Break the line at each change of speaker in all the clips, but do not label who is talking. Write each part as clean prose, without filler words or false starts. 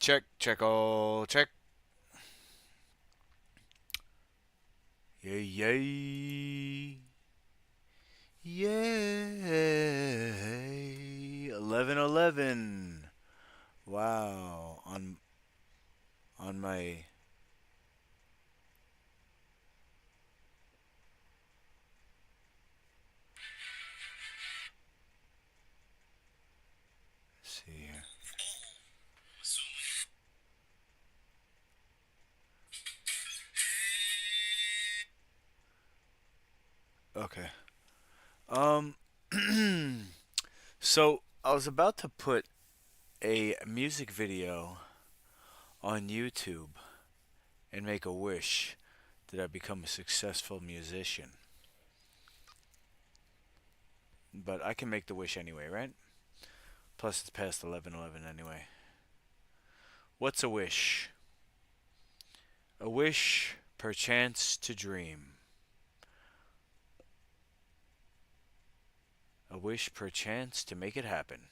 Check, check, oh, check. Yay, yay. Yay. 11:11. Wow. On my let's see here. Okay. Um so I was about to put a music video on YouTube and make a wish that I become a successful musician. But I can make the wish anyway, right? Plus it's past 11:11 anyway. What's a wish? A wish, perchance to dream. A wish, perchance to make it happen.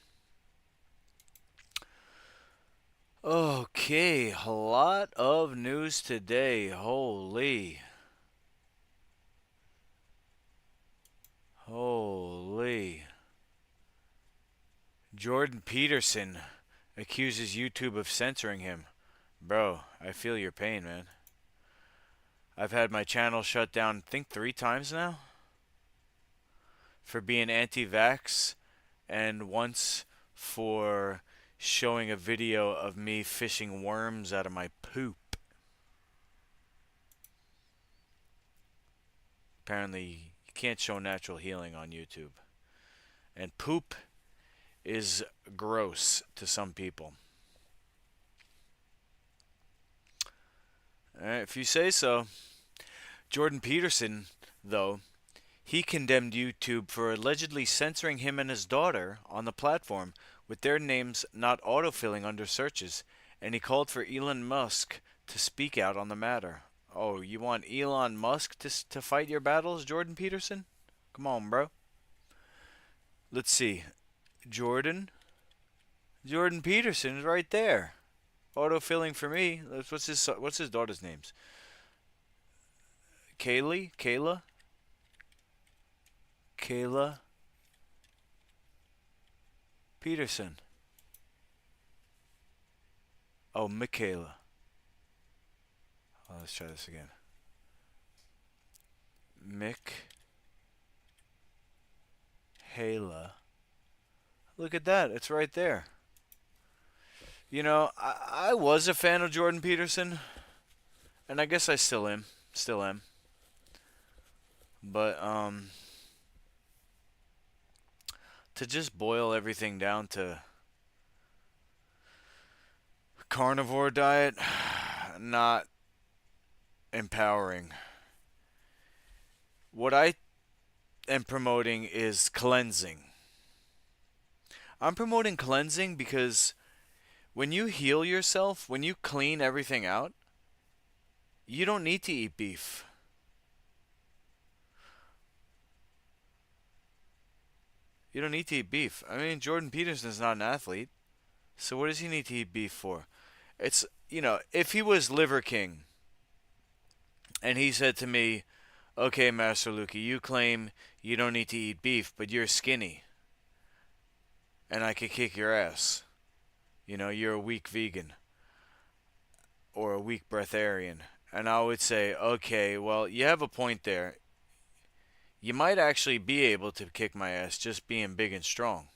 Okay, a lot of news today. Holy. Holy. Jordan Peterson accuses YouTube of censoring him. Bro, I feel your pain, man. I've had my channel shut down, I think 3 times now, for being anti vax, and once for showing a video of me fishing worms out of my poop. Apparently, you can't show natural healing on YouTube. And poop is gross to some people. Alright, if you say so. Jordan Peterson, though, he condemned YouTube for allegedly censoring him and his daughter on the platform with their names not autofilling under searches, and he called for Elon Musk to speak out on the matter. Oh, you want Elon Musk to fight your battles, Jordan Peterson? Come on, bro. Let's see. Jordan? Jordan Peterson is right there. Autofilling for me. What's his daughter's names? Kaylee? Kayla Peterson. Oh, Michaela. Oh, let's try this again. Michaela. Look at that. It's right there. You know, I was a fan of Jordan Peterson, and I guess I still am. Still am. But, to just boil everything down to carnivore diet, not empowering. What I am promoting is cleansing. I'm promoting cleansing because when you heal yourself, when you clean everything out, you don't need to eat beef. You don't need to eat beef. I mean, Jordan Peterson is not an athlete, so what does he need to eat beef for? It's, if he was Liver King and he said to me, okay, Master Luki, you claim you don't need to eat beef, but you're skinny, and I could kick your ass. You're a weak vegan or a weak breatharian. And I would say, okay, well, you have a point there. You might actually be able to kick my ass just being big and strong.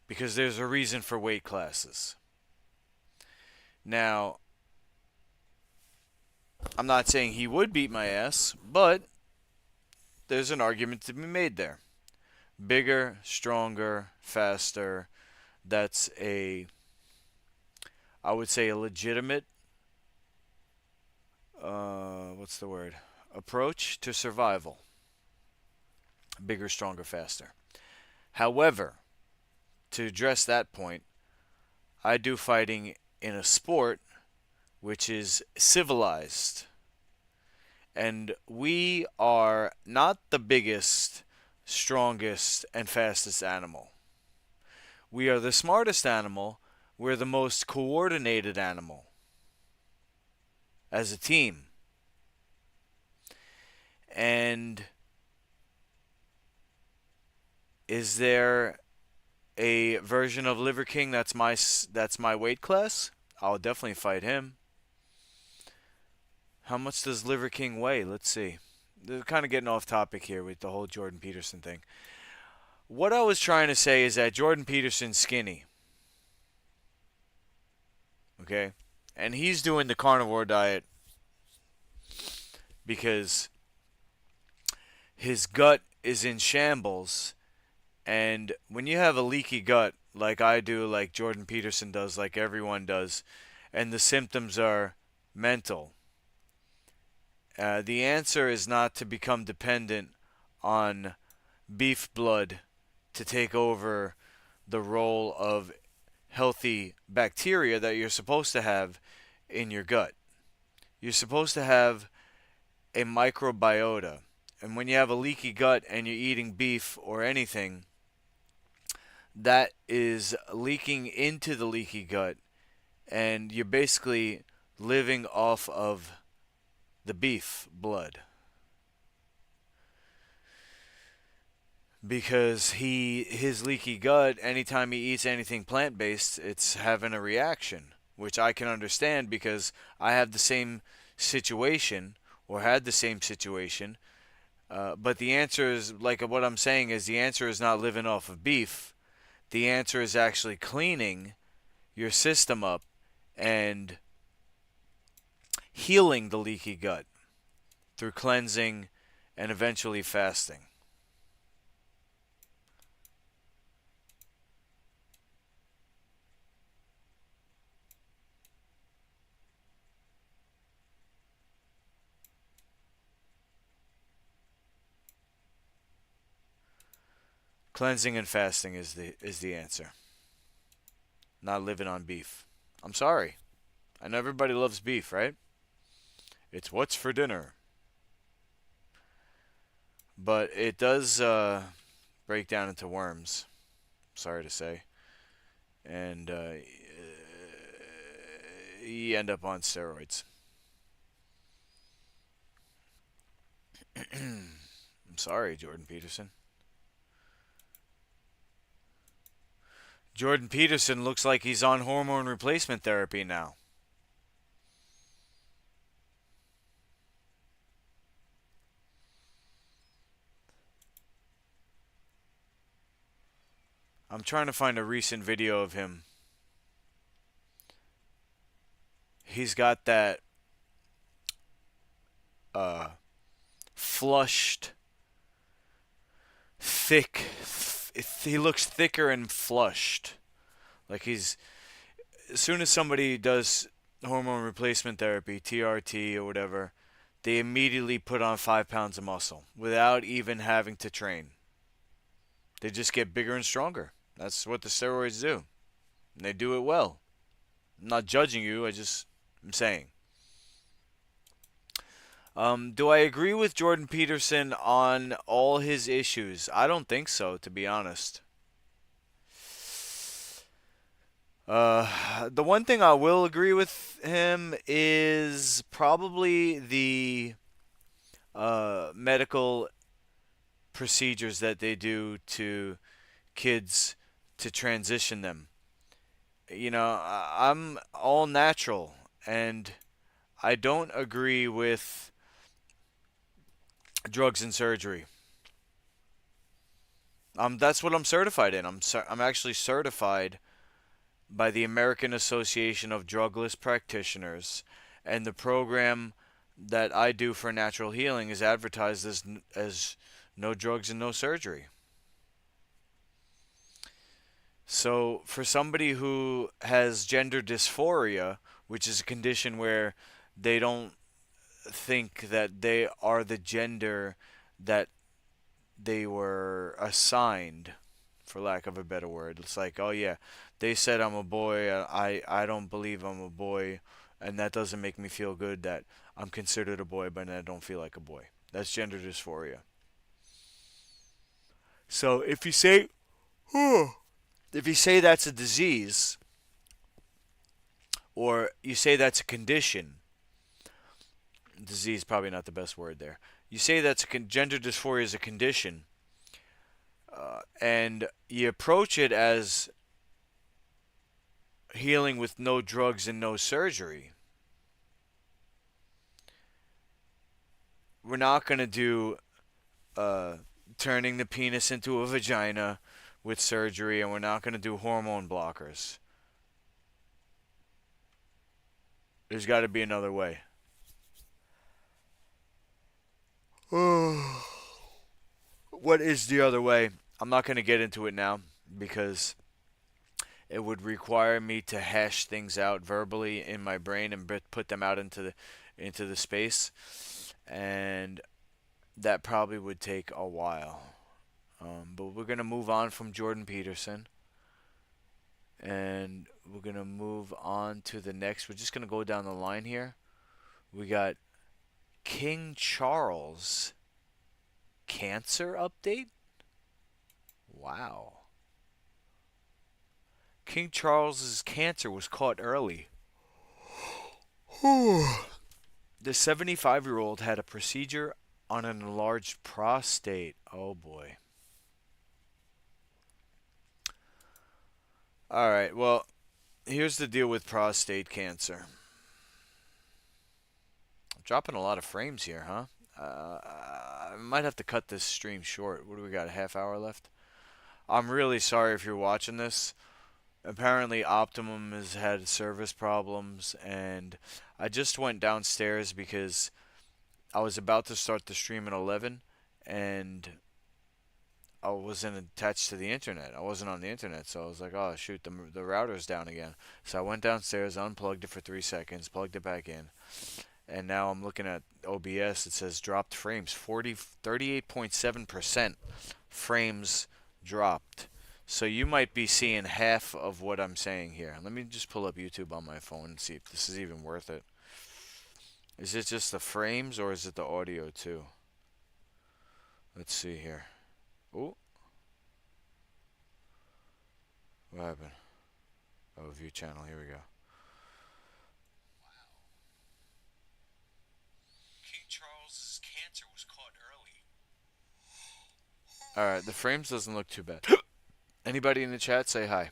Because there's a reason for weight classes. Now, I'm not saying he would beat my ass, but there's an argument to be made there. Bigger, stronger, faster. That's I would say, a legitimate, what's the word? Approach to survival. Bigger, stronger, faster. However, to address that point, I do fighting in a sport which is civilized. And we are not the biggest, strongest, and fastest animal. We are the smartest animal, we're the most coordinated animal as a team. And is there a version of Liver King that's my weight class? I'll definitely fight him. How much does Liver King weigh? Let's see. They're kind of getting off topic here with the whole Jordan Peterson thing. What I was trying to say is that Jordan Peterson's skinny. Okay? And he's doing the carnivore diet because his gut is in shambles. And when you have a leaky gut, like I do, like Jordan Peterson does, like everyone does, and the symptoms are mental, the answer is not to become dependent on beef blood to take over the role of healthy bacteria that you're supposed to have in your gut. You're supposed to have a microbiota. And when you have a leaky gut and you're eating beef or anything, that is leaking into the leaky gut, and you're basically living off of the beef blood. Because his leaky gut, anytime he eats anything plant based, it's having a reaction, which I can understand because I have the same situation or had the same situation. But the answer is, like what I'm saying is, the answer is not living off of beef. The answer is actually cleaning your system up and healing the leaky gut through cleansing and eventually fasting. Cleansing and fasting is the answer. Not living on beef. I'm sorry. I know everybody loves beef, right? It's what's for dinner. But it does break down into worms. Sorry to say. And you end up on steroids. I'm sorry, Jordan Peterson. Jordan Peterson looks like he's on hormone replacement therapy now. I'm trying to find a recent video of him. He's got that uh, flushed, thick. He looks thicker and flushed. Like he's. As soon as somebody does hormone replacement therapy, TRT or whatever, they immediately put on 5 pounds of muscle without even having to train. They just get bigger and stronger. That's what the steroids do. And they do it well. I'm not judging you, I'm saying. Do I agree with Jordan Peterson on all his issues? I don't think so, to be honest. The one thing I will agree with him is probably the medical procedures that they do to kids to transition them. I'm all natural, and I don't agree with drugs and surgery. That's what I'm certified in. I'm actually certified by the American Association of Drugless Practitioners, and the program that I do for natural healing is advertised as no drugs and no surgery. So, for somebody who has gender dysphoria, which is a condition where they don't think that they are the gender that they were assigned, for lack of a better word. It's like, oh yeah, they said I'm a boy. I don't believe I'm a boy, and that doesn't make me feel good that I'm considered a boy, but I don't feel like a boy. That's gender dysphoria. So if you say that's a disease, or you say that's a condition. Disease probably not the best word there. You say that's gender dysphoria is a condition, and you approach it as healing with no drugs and no surgery. We're not going to do uh, turning the penis into a vagina with surgery, and we're not going to do hormone blockers. There's got to be another way. What is the other way? I'm not going to get into it now because it would require me to hash things out verbally in my brain and put them out into the space, and that probably would take a while. But we're gonna move on from Jordan Peterson, and we're gonna move on to the next. We're just gonna go down the line here. We got King Charles cancer update. Wow. King Charles's cancer was caught early. The 75-year-old had a procedure on an enlarged prostate. Oh boy. All right. Well, here's the deal with prostate cancer. I'm dropping a lot of frames here, huh? I might have to cut this stream short. What do we got? A half hour left? I'm really sorry if you're watching this. Apparently, Optimum has had service problems, and I just went downstairs because I was about to start the stream at 11, and I wasn't attached to the internet. I wasn't on the internet, so I was like, oh, shoot, the router's down again. So I went downstairs, unplugged it for 3 seconds, plugged it back in, and now I'm looking at OBS. It says dropped frames, 38.7% frames dropped. So you might be seeing half of what I'm saying here. Let me just pull up YouTube on my phone and see if this is even worth it. Is it just the frames or is it the audio too? Let's see here. Oh, what happened? Oh, view channel. Here we go. Wow. King Charles's cancer was caught early. All right, the frames doesn't look too bad. Anybody in the chat say hi.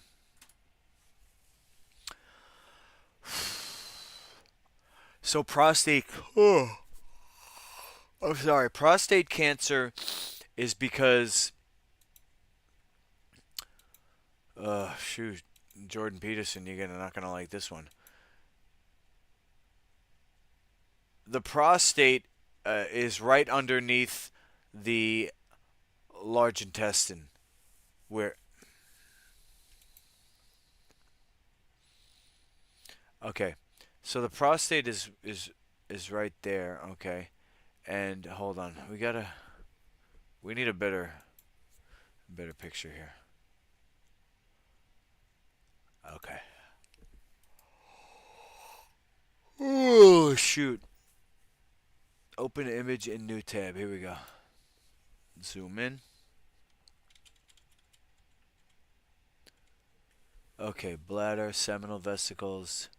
So prostate. Oh, I'm sorry. Prostate cancer is because. Shoot, Jordan Peterson, you're not gonna like this one. The prostate is right underneath the large intestine, where. Okay, so the prostate is right there. Okay, and hold on, we need a better picture here. Okay. Oh shoot. Open image in new tab. Here we go. Zoom in. Okay, bladder, seminal vesicles.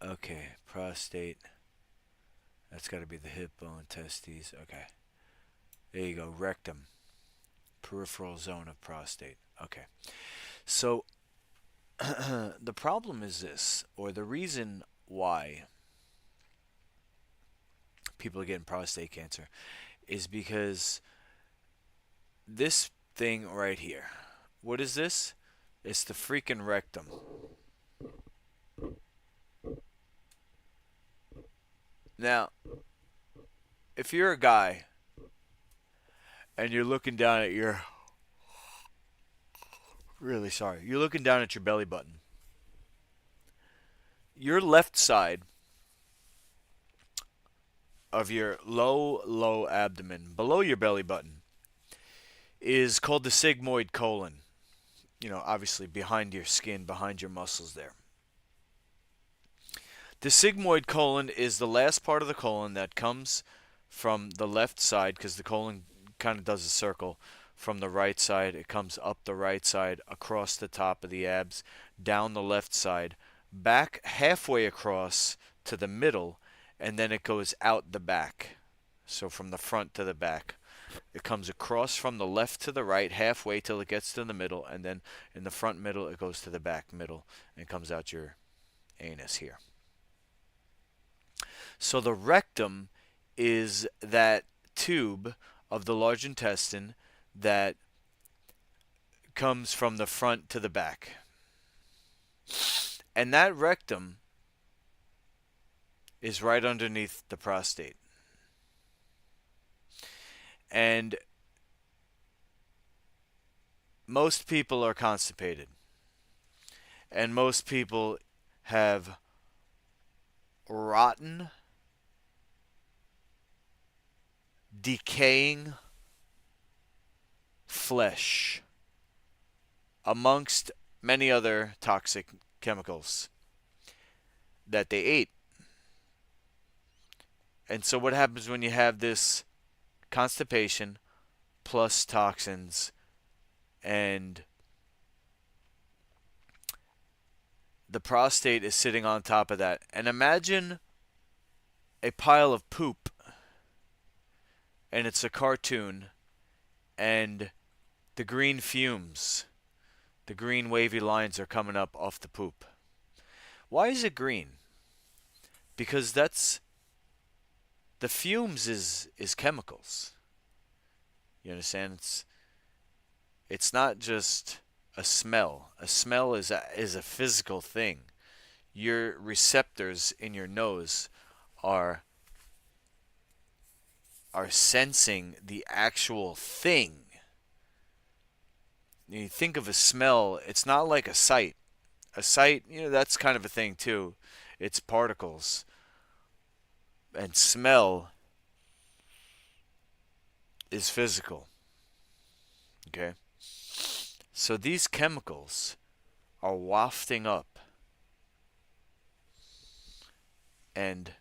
Okay, prostate. That's got to be the hip bone, testes. Okay. There you go, rectum. Peripheral zone of prostate. Okay. So, the problem is this, or the reason why people are getting prostate cancer is because this thing right here. What is this? It's the freaking rectum. Now, if you're a guy and you're looking down at your really sorry, you're looking down at your belly button. Your left side of your low abdomen, below your belly button, is called the sigmoid colon. You know, obviously behind your skin, behind your muscles there. The sigmoid colon is the last part of the colon that comes from the left side, because the colon kind of does a circle from the right side. It comes up the right side, across the top of the abs, down the left side, back halfway across to the middle, and then it goes out the back. So from the front to the back. It comes across from the left to the right, halfway till it gets to the middle, and then in the front middle, it goes to the back middle and comes out your anus here. So the rectum is that tube of the large intestine that comes from the front to the back. And that rectum is right underneath the prostate. And most people are constipated. And most people have rotten, decaying flesh amongst many other toxic chemicals that they ate. And so what happens when you have this constipation plus toxins and the prostate is sitting on top of that? And imagine a pile of poop, and it's a cartoon, and the green fumes, the green wavy lines are coming up off the poop. Why is it green? Because that's the fumes is chemicals. You understand? It's not just a smell. A smell is a physical thing. Your receptors in your nose are sensing the actual thing. You think of a smell, it's not like a sight. A sight, that's kind of a thing too. It's particles. And smell is physical. Okay? So these chemicals are wafting up and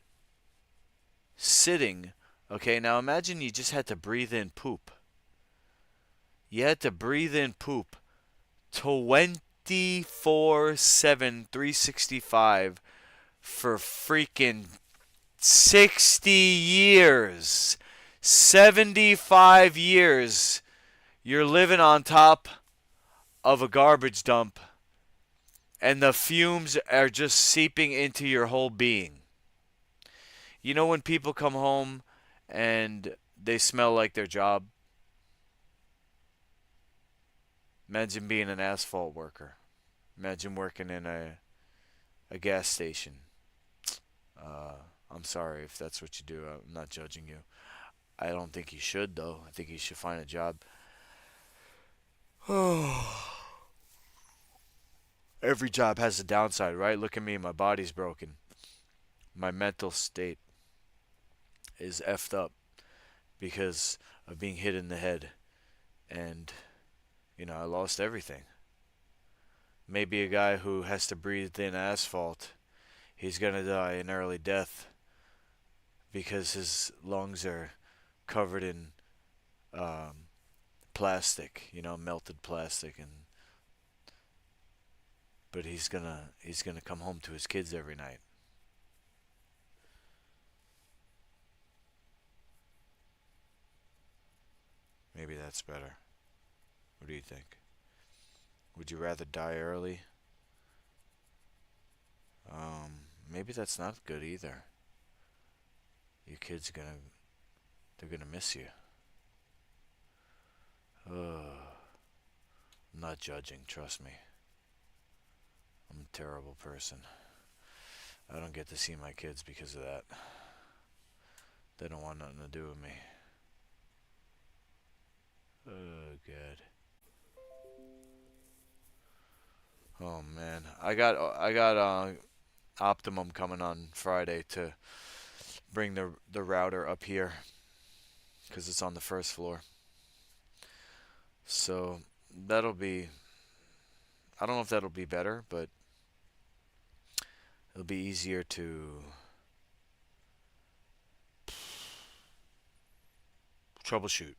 sitting. Okay, now imagine you just had to breathe in poop. You had to breathe in poop 24/7, 365 for freaking 60 years. 75 years. You're living on top of a garbage dump, and the fumes are just seeping into your whole being. You know when people come home and they smell like their job? Imagine being an asphalt worker. Imagine working in a gas station. I'm sorry if that's what you do. I'm not judging you. I don't think you should, though. I think you should find a job. Every job has a downside, right? Look at me. My body's broken. My mental state is effed up because of being hit in the head. And, I lost everything. Maybe a guy who has to breathe in asphalt, he's going to die an early death because his lungs are covered in plastic, melted plastic, but he's gonna come home to his kids every night. Maybe that's better. What do you think? Would you rather die early? Maybe that's not good either. Your kids they're gonna miss you. I'm not judging, trust me. I'm a terrible person. I don't get to see my kids because of that. They don't want nothing to do with me. Oh, God. Oh, man. I got Optimum coming on Friday to bring the router up here because it's on the first floor. So that'll be, I don't know if that'll be better, but it'll be easier to troubleshoot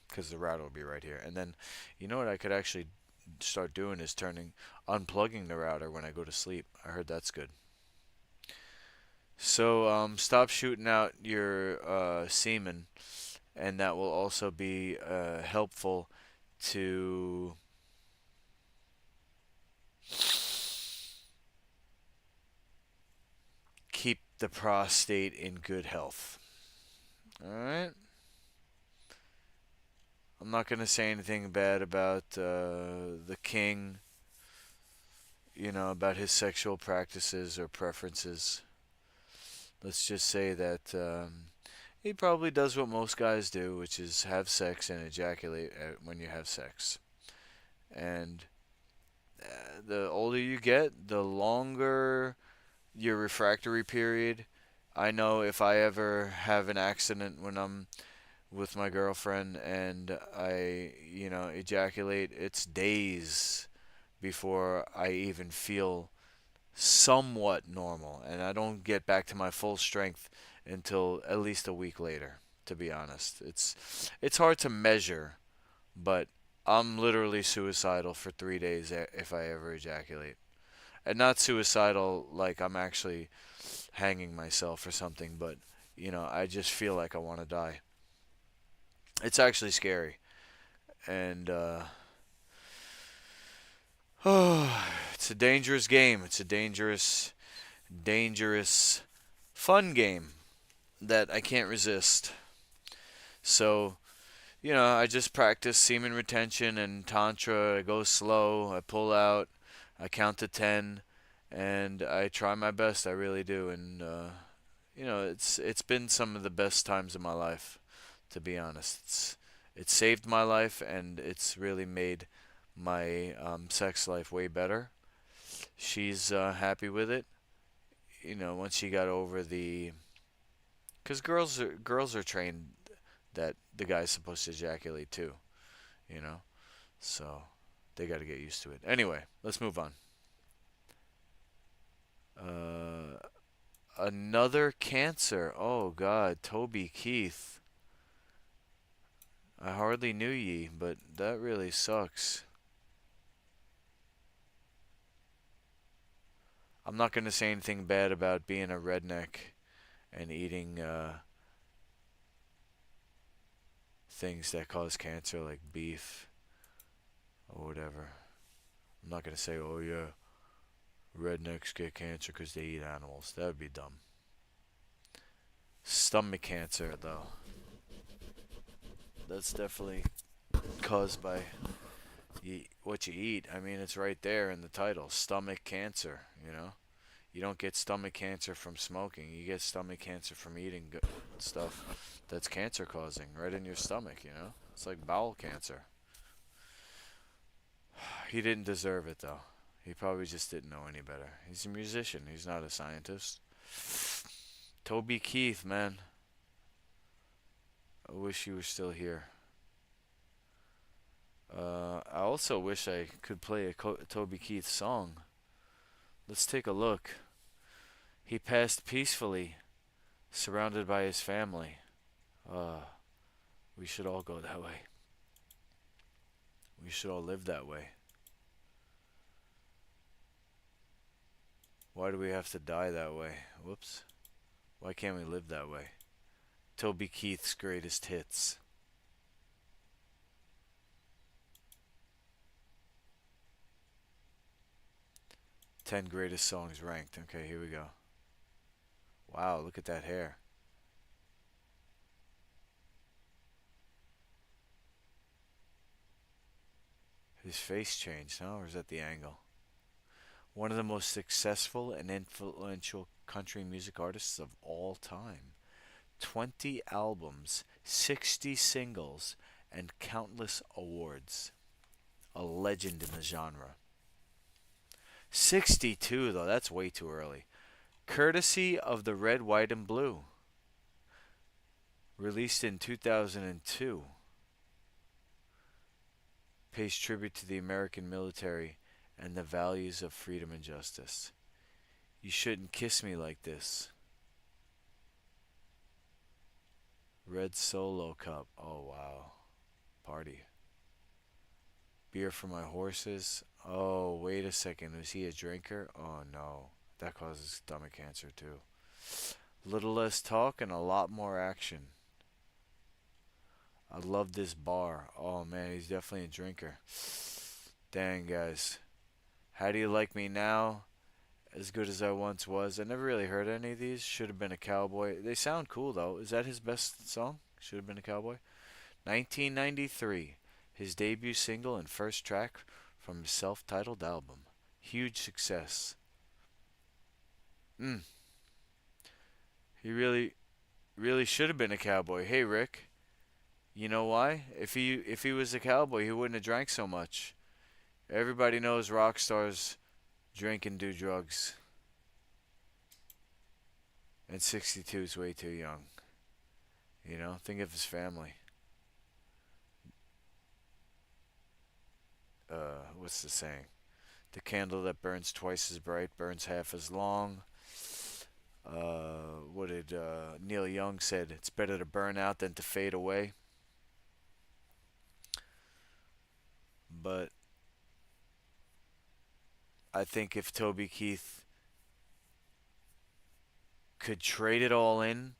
because the router will be right here. And then, you know what I could actually start doing is unplugging the router when I go to sleep. I heard that's good. So stop shooting out your semen, and that will also be helpful to keep the prostate in good health. All right. I'm not gonna say anything bad about the king, about his sexual practices or preferences. Let's just say that he probably does what most guys do, which is have sex and ejaculate when you have sex. And the older you get, the longer your refractory period. I know if I ever have an accident when I'm with my girlfriend and I ejaculate, it's days before I even feel somewhat normal, and I don't get back to my full strength until at least a week later. To be honest, it's hard to measure, but I'm literally suicidal for 3 days if I ever ejaculate, and not suicidal like I'm actually hanging myself or something, but I just feel like I want to die. It's actually scary, and it's a dangerous game. It's a dangerous, fun game that I can't resist. So, I just practice semen retention and tantra. I go slow, I pull out, I count to 10, and I try my best. I really do. And, it's been some of the best times of my life, to be honest. It saved my life, and it's really made my sex life way better. She's happy with it. Once she got over because girls are trained that the guy's supposed to ejaculate too, you know. So they got to get used to it. Anyway, let's move on. Uh, Another cancer. Oh God, Toby Keith. I hardly knew ye, but that really sucks. I'm not gonna say anything bad about being a redneck and eating things that cause cancer like beef or whatever. I'm not gonna say, oh yeah, rednecks get cancer because they eat animals. That would be dumb. Stomach cancer, though. That's definitely caused by what you eat. I mean, it's right there in the title, stomach cancer. You don't get stomach cancer from smoking. You get stomach cancer from eating stuff that's cancer causing right in your stomach. It's like bowel cancer. He didn't deserve it, though. He probably just didn't know any better. He's a musician. He's not a scientist. Toby Keith, man. I wish he was still here. I also wish I could play a Toby Keith song. Let's take a look. He passed peacefully, surrounded by his family. Uh, we should all go that way. We should all live that way. Why do we have to die that way? Whoops. Why can't we live that way? Toby Keith's greatest hits. Ten greatest songs ranked. Okay, here we go. Wow, look at that hair. His face changed, huh? Or is that the angle? One of the most successful and influential country music artists of all time. 20 albums, 60 singles, and countless awards. A legend in the genre. 62, though, that's way too early. Courtesy of the Red, White, and Blue. Released in 2002. Pays tribute to the American military and the values of freedom and justice. You shouldn't kiss me like this. Red Solo Cup. Oh, wow. Party. Beer for my horses. Oh, wait a second. Was he a drinker? Oh no. That causes stomach cancer too. Little less talk and a lot more action. I love this bar. Oh man, he's definitely a drinker. Dang, guys. How do you like me now? As good as I once was. I never really heard any of these. Should have been a cowboy. They sound cool though. Is that his best song? Should have been a cowboy. 1993, his debut single and first track from his self-titled album. Huge success. Mm, he really should have been a cowboy. Hey Rick, you know why? If he was a cowboy, he wouldn't have drank so much. Everybody knows rock stars drink and do drugs. And 62 is way too young. Think of his family. What's the saying? The candle that burns twice as bright burns half as long. What did Neil Young said? It's better to burn out than to fade away. But I think if Toby Keith could trade it all in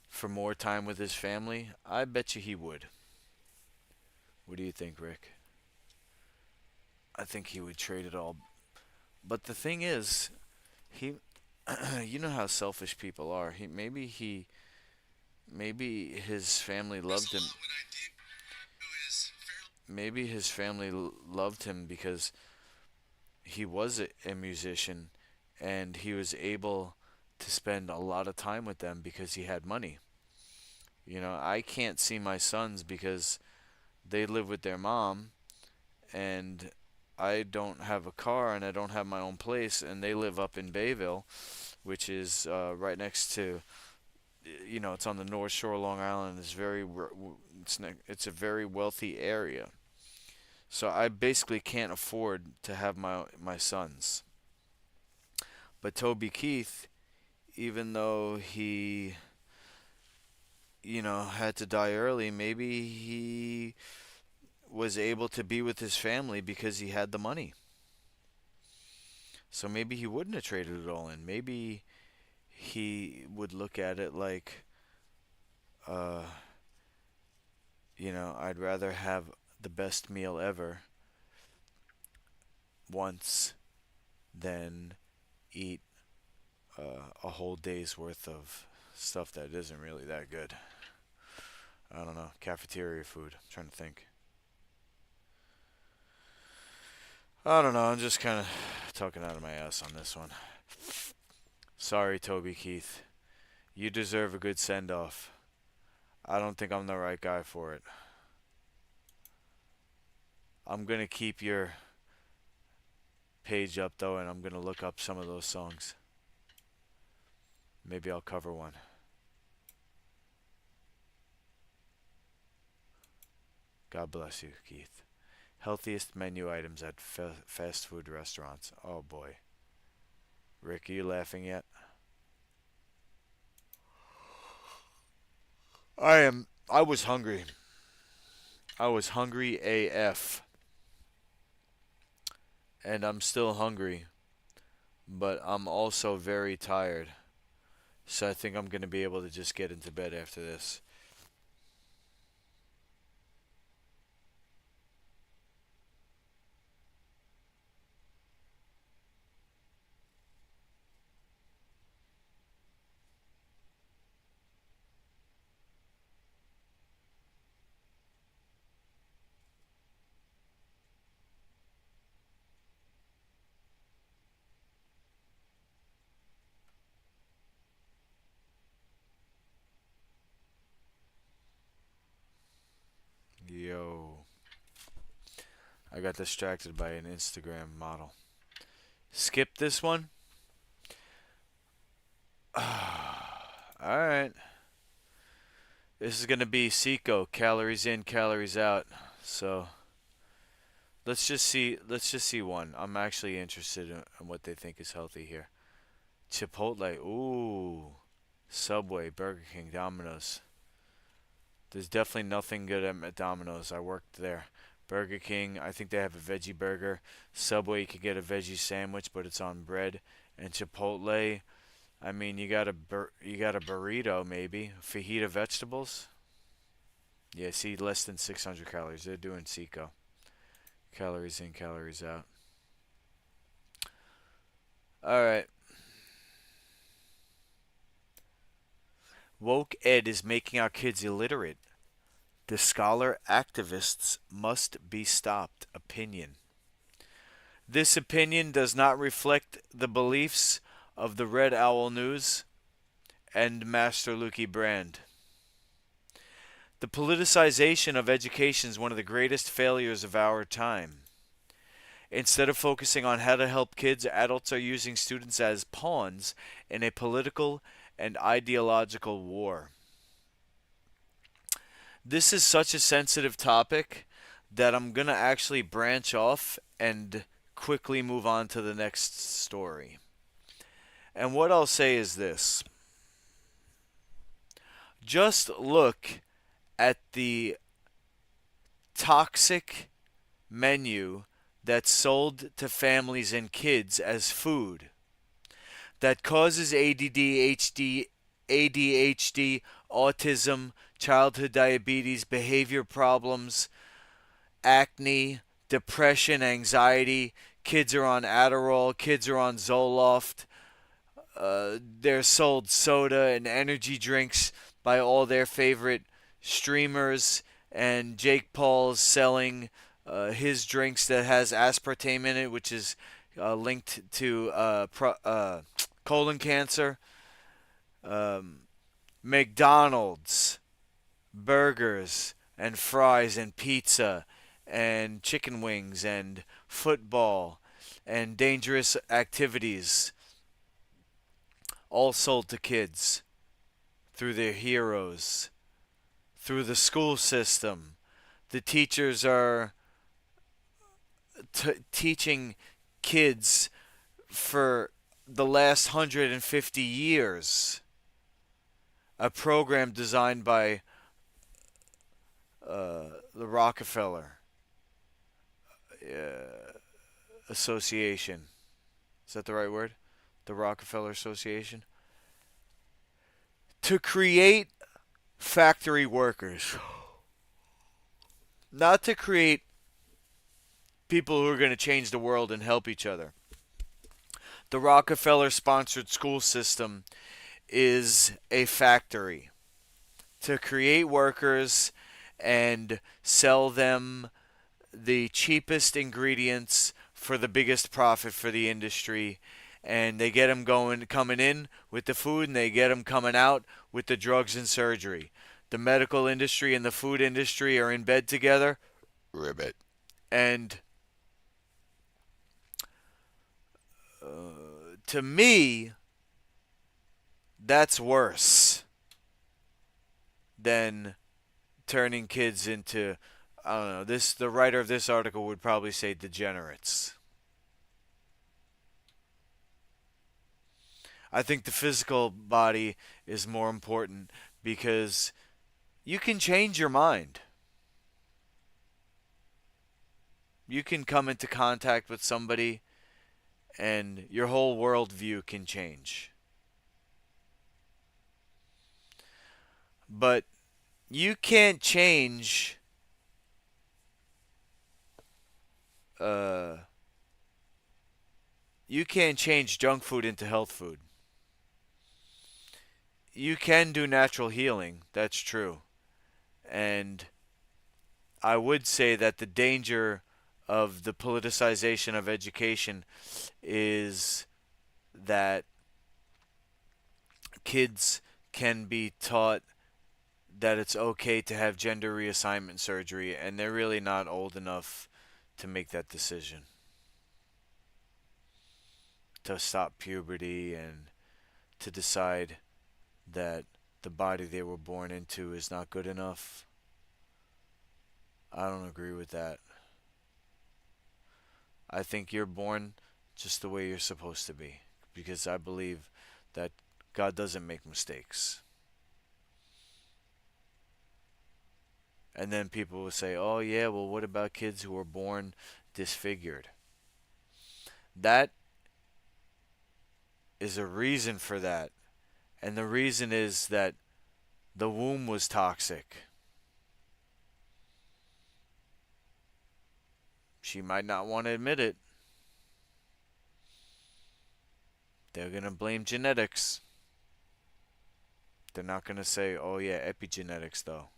for more time with his family, I bet you he would. What do you think, Rick? I think he would trade it all. But the thing is, he, you know how selfish people are. Maybe his family loved him. Maybe his family loved him because he was a musician and he was able to spend a lot of time with them because he had money. I can't see my sons because they live with their mom and I don't have a car and I don't have my own place and they live up in Bayville, which is right next to, it's on the North Shore of Long Island. It's a very wealthy area. So I basically can't afford to have my sons. But Toby Keith, even though he, had to die early, maybe he was able to be with his family because he had the money. So maybe he wouldn't have traded it all in. Maybe he would look at it like, uh, I'd rather have the best meal ever once than eat a whole day's worth of stuff that isn't really that good. I don't know. Cafeteria food. I'm trying to think. I don't know. I'm just kind of talking out of my ass on this one. Sorry, Toby Keith. You deserve a good send off. I don't think I'm the right guy for it. I'm going to keep your page up, though, and I'm going to look up some of those songs. Maybe I'll cover one. God bless you, Keith. Healthiest menu items at fast food restaurants. Oh boy. Rick, are you laughing yet? I am. I was hungry. I was hungry AF. And I'm still hungry. But I'm also very tired. So I think I'm going to be able to just get into bed after this. Yo. I got distracted by an Instagram model. Skip this one? Alright. This is gonna be Seco, calories in, calories out. So let's just see one. I'm actually interested in what they think is healthy here. Chipotle, ooh. Subway, Burger King, Domino's. There's definitely nothing good at Domino's. I worked there. Burger King, I think they have a veggie burger. Subway, you can get a veggie sandwich, but it's on bread. And Chipotle, I mean, you got a burrito maybe, fajita vegetables. Yeah, see, less than 600 calories. They're doing Seco. Calories in, calories out. All right. Woke Ed is making our kids illiterate. The scholar activists must be stopped. Opinion. This opinion does not reflect the beliefs of the Red Owl News and Master Lukey Brand. The politicization of education is one of the greatest failures of our time. Instead of focusing on how to help kids, adults are using students as pawns in a political and ideological war. This is such a sensitive topic that I'm going to actually branch off and quickly move on to the next story. And what I'll say is this. Just look at the toxic menu that's sold to families and kids as food that causes ADHD, autism, childhood diabetes, behavior problems, acne, depression, anxiety. Kids are on Adderall, kids are on Zoloft. They're sold soda and energy drinks by all their favorite streamers, and Jake Paul's selling his drinks that has aspartame in it, which is linked to colon cancer. McDonald's, burgers and fries and pizza and chicken wings and football and dangerous activities, all sold to kids through their heroes, through the school system. The teachers are teaching kids for the last 150 years a program designed by the Rockefeller Association. Is that the right word? The Rockefeller Association? To create factory workers. Not to create people who are going to change the world and help each other. The Rockefeller sponsored school system is a factory to create workers and sell them the cheapest ingredients for the biggest profit for the industry. And they get them coming in with the food, and they get them coming out with the drugs and surgery. The medical industry and the food industry are in bed together. Ribbit. And to me, that's worse than turning kids into, I don't know, the writer of this article would probably say degenerates. I think the physical body is more important because you can change your mind. You can come into contact with somebody and your whole worldview can change. But you can't change you can't change junk food into health food. You can do natural healing, that's true. And I would say that the danger of the politicization of education is that kids can be taught that it's okay to have gender reassignment surgery, and they're really not old enough to make that decision. To stop puberty and to decide that the body they were born into is not good enough. I don't agree with that. I think you're born just the way you're supposed to be because I believe that God doesn't make mistakes. And then people will say, oh, yeah, well, what about kids who are born disfigured? That is a reason for that. And the reason is that the womb was toxic. She might not want to admit it. They're going to blame genetics. They're not going to say, oh, yeah, epigenetics, though.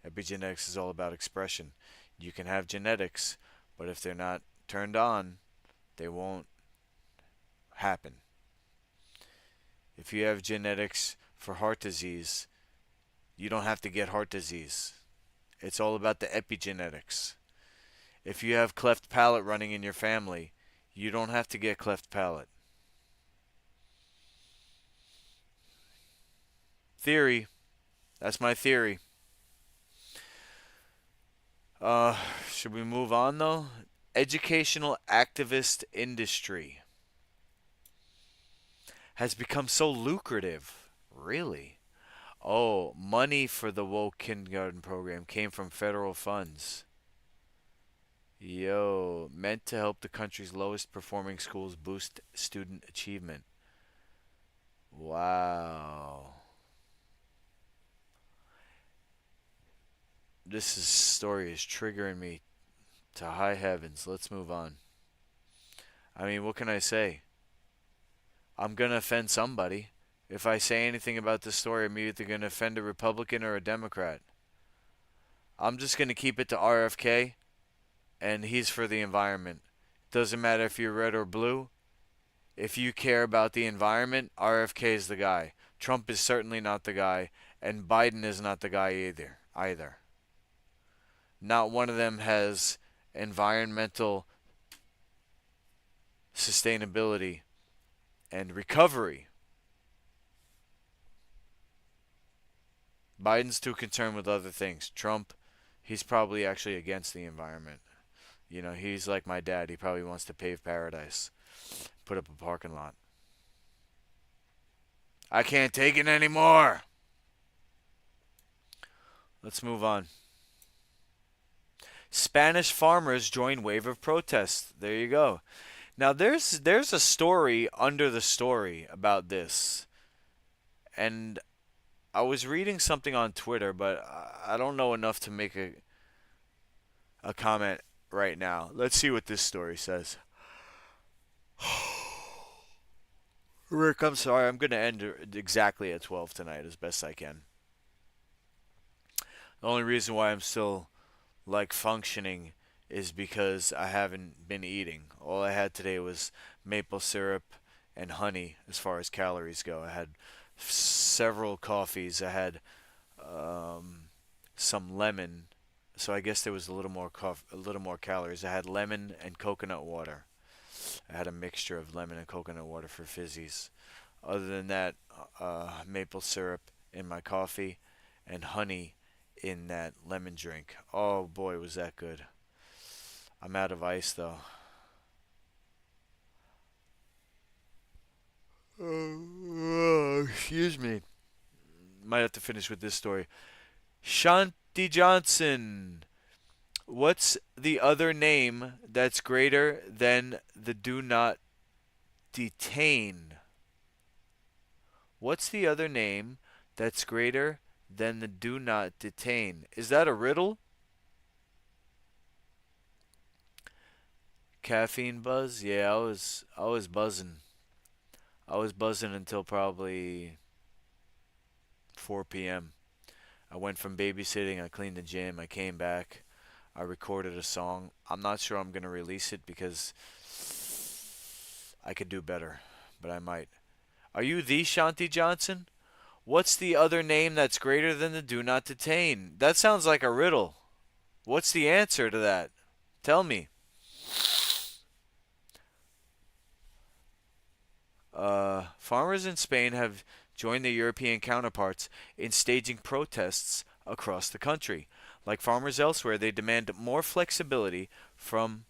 Epigenetics is all about expression. You can have genetics, but if they're not turned on, they won't happen. If you have genetics for heart disease, you don't have to get heart disease. It's all about the epigenetics. If you have cleft palate running in your family, you don't have to get cleft palate. Theory. That's my theory. Uh, should we move on though? Educational activist industry has become so lucrative. Really? Oh, money for the woke kindergarten program came from federal funds. Yo, meant to help the country's lowest performing schools boost student achievement. Wow. Story is triggering me to high heavens. Let's move on. I mean, what can I say? I'm going to offend somebody. If I say anything about this story, I'm either going to offend a Republican or a Democrat. I'm just going to keep it to RFK, and he's for the environment. Doesn't matter if you're red or blue. If you care about the environment, RFK is the guy. Trump is certainly not the guy, and Biden is not the guy either. Not one of them has environmental sustainability and recovery. Biden's too concerned with other things. Trump, he's probably actually against the environment. You know, he's like my dad. He probably wants to pave paradise, put up a parking lot. I can't take it anymore. Let's move on. Spanish farmers join wave of protests. There you go. Now there's a story under the story about this, and I was reading something on Twitter, but I don't know enough to make a comment right now. Let's see what this story says. Rick, I'm sorry. I'm going to end exactly at 12 tonight as best I can. The only reason why I'm still like functioning is because I haven't been eating. All I had today was maple syrup and honey as far as calories go. I had several coffees. I had some lemon, so I guess there was a little more calories. I had lemon and coconut water. I had a mixture of lemon and coconut water for fizzies. Other than that, maple syrup in my coffee and honey in that lemon drink. Oh boy, was that good. I'm out of ice though. Excuse me. Might have to finish with this story. Shanti Johnson. What's the other name that's greater than the do not detain? What's the other name that's greater than the do not detain? Is that a riddle? Caffeine buzz? Yeah, I was buzzing. I was buzzing until probably 4 p.m. I went from babysitting, I cleaned the gym, I came back, I recorded a song. I'm not sure I'm going to release it because I could do better, but I might. Are you the Shanti Johnson? What's the other name that's greater than the do not detain? That sounds like a riddle. What's the answer to that? Tell me. Farmers in Spain have joined their European counterparts in staging protests across the country. Like farmers elsewhere, they demand more flexibility from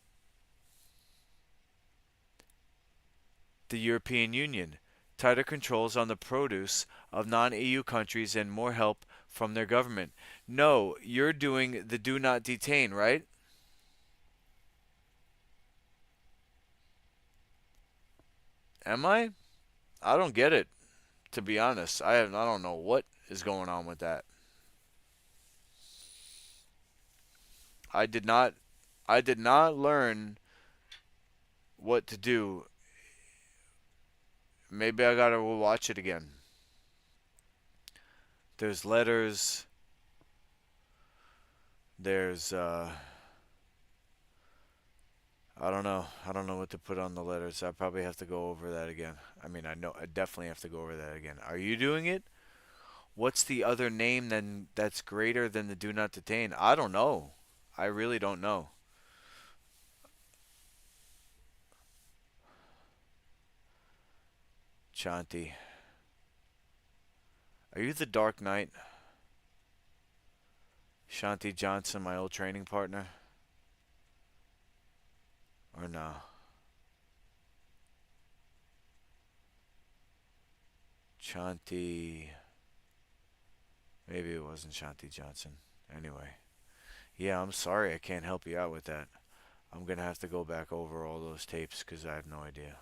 the European Union. tighter controls on the produce of non-EU countries, and more help from their government. No, you're doing the do not detain, right? Am I? I don't get it, to be honest. I don't know what is going on with that. I did not I did not learn what to do. Maybe I gotta watch it again. There's letters. There's I don't know. I don't know what to put on the letters. I probably have to go over that again. I mean, I know I definitely have to go over that again. Are you doing it? What's the other name then that's greater than the do not detain? I don't know. I really don't know. Shanti. Are you the Dark Knight? Shanti Johnson, my old training partner? Or no? Shanti. Maybe it wasn't Shanti Johnson. Anyway. Yeah, I'm sorry I can't help you out with that. I'm gonna have to go back over all those tapes because I have no idea.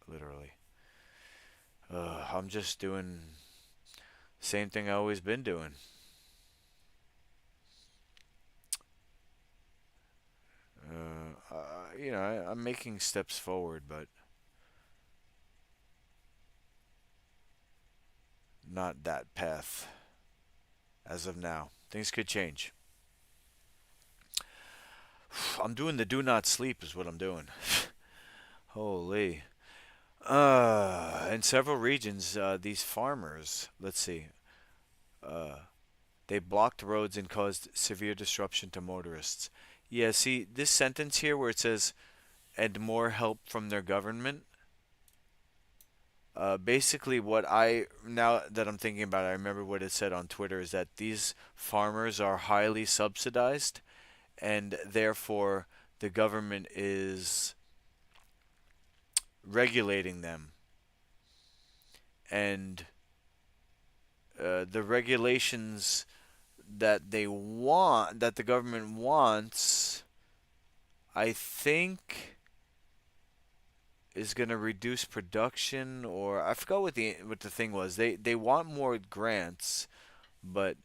Literally. I'm just doing same thing I always been doing. I'm making steps forward, but not that path as of now. Things could change. I'm doing the do not sleep is what I'm doing. Holy. In several regions, these farmers, let's see, uh, they blocked roads and caused severe disruption to motorists. Yeah, see, this sentence here where it says, and more help from their government. Basically, what now that I'm thinking about it, I remember what it said on Twitter is that these farmers are highly subsidized, and therefore the government is regulating them. And the regulations that the government wants, I think is going to reduce production, or I forgot what the thing was. They want more grants, but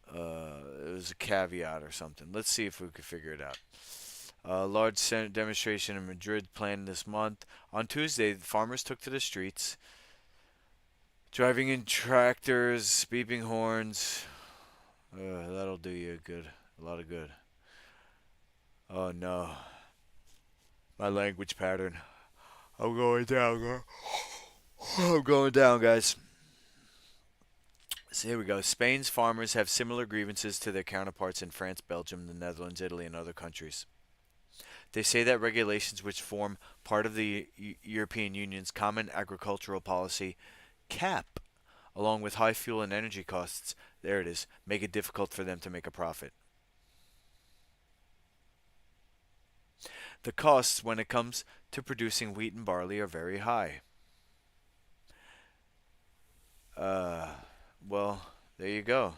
it was a caveat or something. Let's see if we could figure it out. A large Senate demonstration in Madrid planned this month. On Tuesday, the farmers took to the streets, driving in tractors, beeping horns. That'll do you good, a lot of good. Oh no, my language pattern. I'm going down. I'm going down, guys. So here we go. Spain's farmers have similar grievances to their counterparts in France, Belgium, the Netherlands, Italy, and other countries. They say that regulations which form part of the European Union's common agricultural policy cap, along with high fuel and energy costs, there it is, make it difficult for them to make a profit. The costs when it comes to producing wheat and barley are very high. Uh, well, there you go.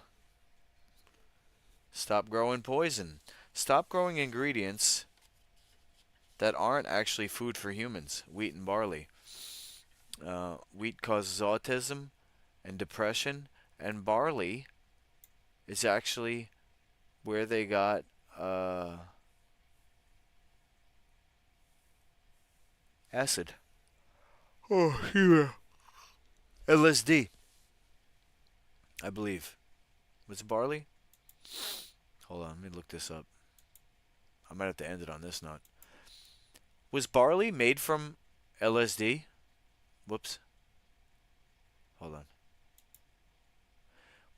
Stop growing poison. Stop growing ingredients that aren't actually food for humans. Wheat and barley. Wheat causes autism and depression, and barley is actually where they got acid. Oh, yeah. LSD, I believe. Was it barley? Hold on, let me look this up. I might have to end it on this note. Was barley made from LSD? Whoops. Hold on.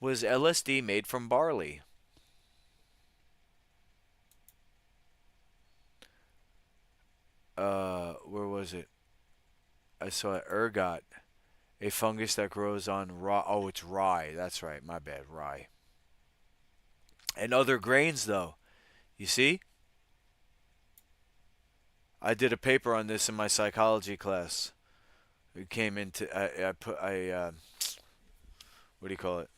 Was LSD made from barley? Where was it? I saw it. Ergot, a fungus that grows on rye. Oh, it's rye. That's right. My bad. Rye. And other grains, though. You see? I did a paper on this in my psychology class. It came into I put I what do you call it?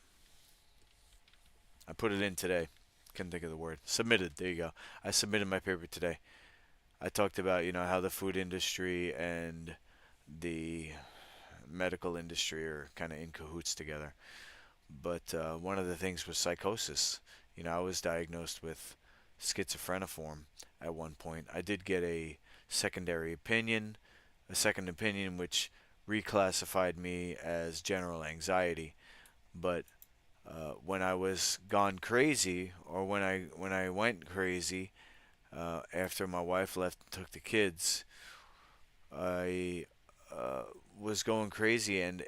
I put it in today. Couldn't think of the word. Submitted. There you go. I submitted my paper today. I talked about how the food industry and the medical industry are kind of in cahoots together. But one of the things was psychosis. I was diagnosed with schizophreniform at one point. I did get secondary opinion, a second opinion which reclassified me as general anxiety. But when I was gone crazy, or when I went crazy after my wife left and took the kids, I was going crazy, and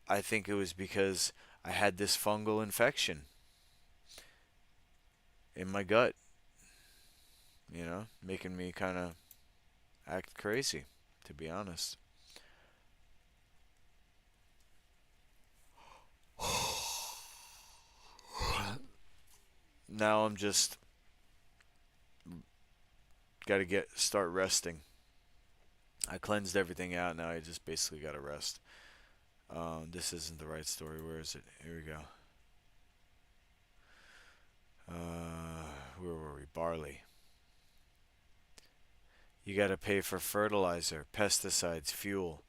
I think it was because I had this fungal infection in my gut, making me kind of act crazy, to be honest. Now I'm just got to start resting. I cleansed everything out. Now I just basically got to rest. This isn't the right story. Where is it? Here we go. Where were we? Barley. You got to pay for fertilizer, pesticides, fuel.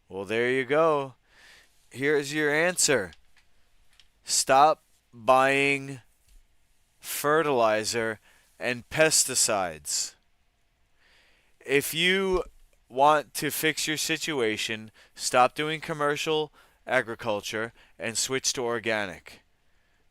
Well, there you go. Here's your answer. Stop buying fertilizer and pesticides. If you want to fix your situation, stop doing commercial agriculture and switch to organic.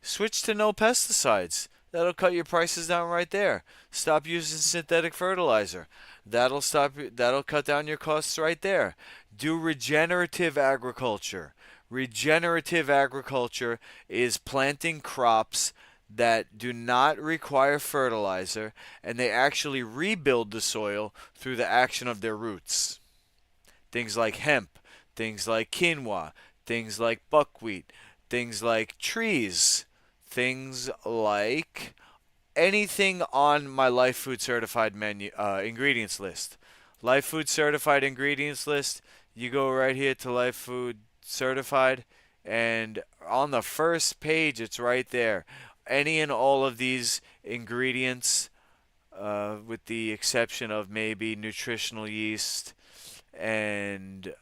Switch to no pesticides. That'll cut your prices down right there. Stop using synthetic fertilizer. That'll cut down your costs right there. Do regenerative agriculture. Regenerative agriculture is planting crops that do not require fertilizer, and they actually rebuild the soil through the action of their roots. Things like hemp, things like quinoa, things like buckwheat, things like trees, things like anything on my Life Food Certified menu ingredients list. Life Food Certified ingredients list. You go right here to Life Food Certified, and on the first page, it's right there. Any and all of these ingredients, with the exception of maybe nutritional yeast and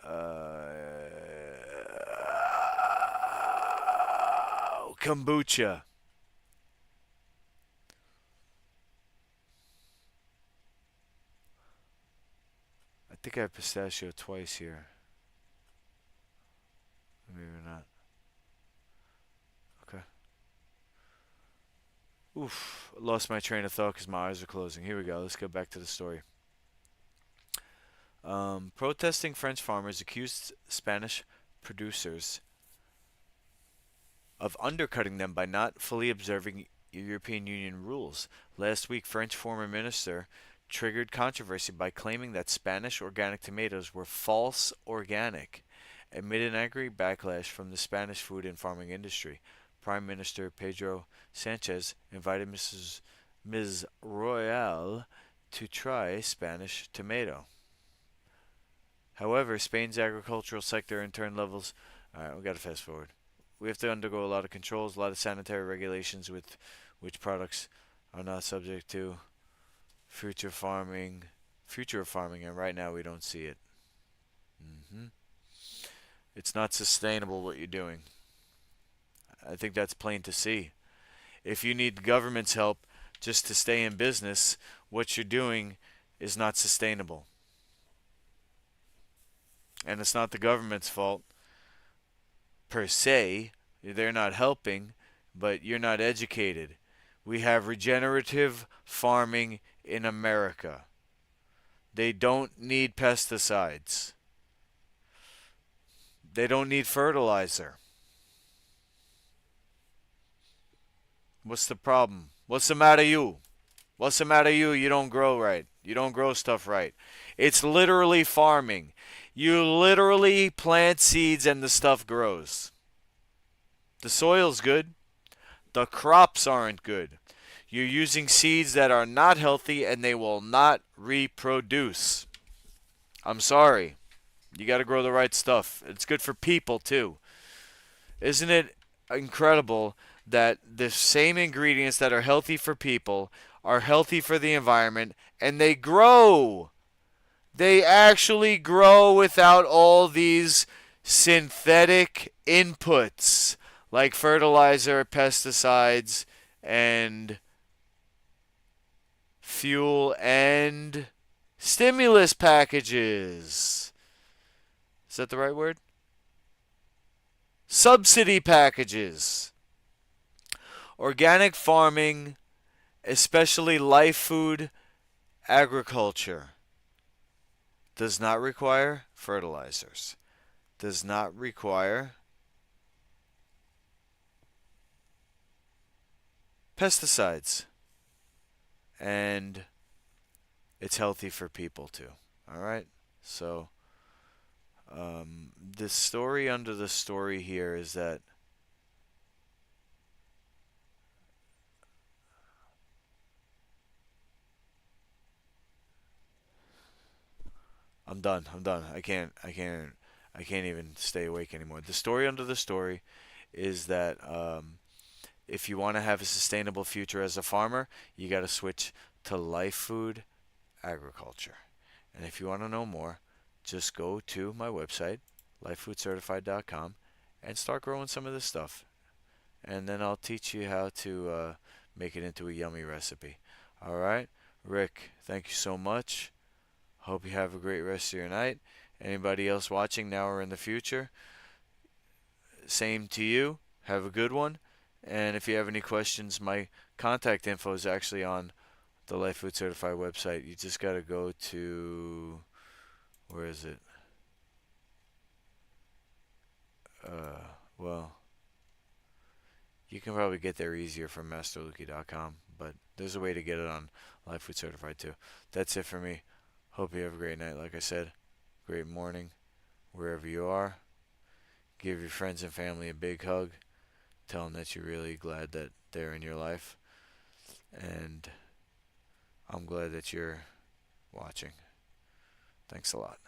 kombucha. I think I have pistachio twice here. Maybe not. Okay. Oof. Lost my train of thought because my eyes are closing. Here we go. Let's go back to the story. Protesting French farmers accused Spanish producers of undercutting them by not fully observing European Union rules. Last week, French former minister triggered controversy by claiming that Spanish organic tomatoes were false organic, amid an angry backlash from the Spanish food and farming industry. Prime Minister Pedro Sanchez invited Ms. Royale to try Spanish tomato. However, Spain's agricultural sector in turn levels. Alright, we gotta fast forward. We have to undergo a lot of controls, a lot of sanitary regulations with which products are not subject to future of farming, and right now we don't see it. hmm It's not sustainable what you're doing. I think that's plain to see. If you need the government's help just to stay in business, what you're doing is not sustainable. And it's not the government's fault per se. They're not helping, but you're not educated. We have regenerative farming in America. They don't need pesticides. They don't need fertilizer. What's the problem? What's the matter you? What's the matter you? You don't grow right. You don't grow stuff right. It's literally farming. You literally plant seeds and the stuff grows. The soil's good. The crops aren't good. You're using seeds that are not healthy and they will not reproduce. I'm sorry. You got to grow the right stuff. It's good for people too. Isn't it incredible that the same ingredients that are healthy for people are healthy for the environment and they grow? They actually grow without all these synthetic inputs like fertilizer, pesticides, and fuel and stimulus packages. Is that the right word? Subsidy packages. Organic farming, especially life food agriculture, does not require fertilizers, does not require pesticides, and it's healthy for people too. All right? So, the story under the story here is that I'm done. I'm done. I can't even stay awake anymore. The story under the story is that if you want to have a sustainable future as a farmer, you got to switch to life food agriculture. And if you want to know more, just go to my website, lifefoodcertified.com, and start growing some of this stuff. And then I'll teach you how to make it into a yummy recipe. All right? Rick, thank you so much. Hope you have a great rest of your night. Anybody else watching now or in the future, same to you. Have a good one. And if you have any questions, my contact info is actually on the Life Food Certified website. You just got to go to, where is it? Well, you can probably get there easier from masterluki.com, but there's a way to get it on Life Food Certified too. That's it for me. Hope you have a great night. Like I said, great morning wherever you are. Give your friends and family a big hug. Tell them that you're really glad that they're in your life. And I'm glad that you're watching. Thanks a lot.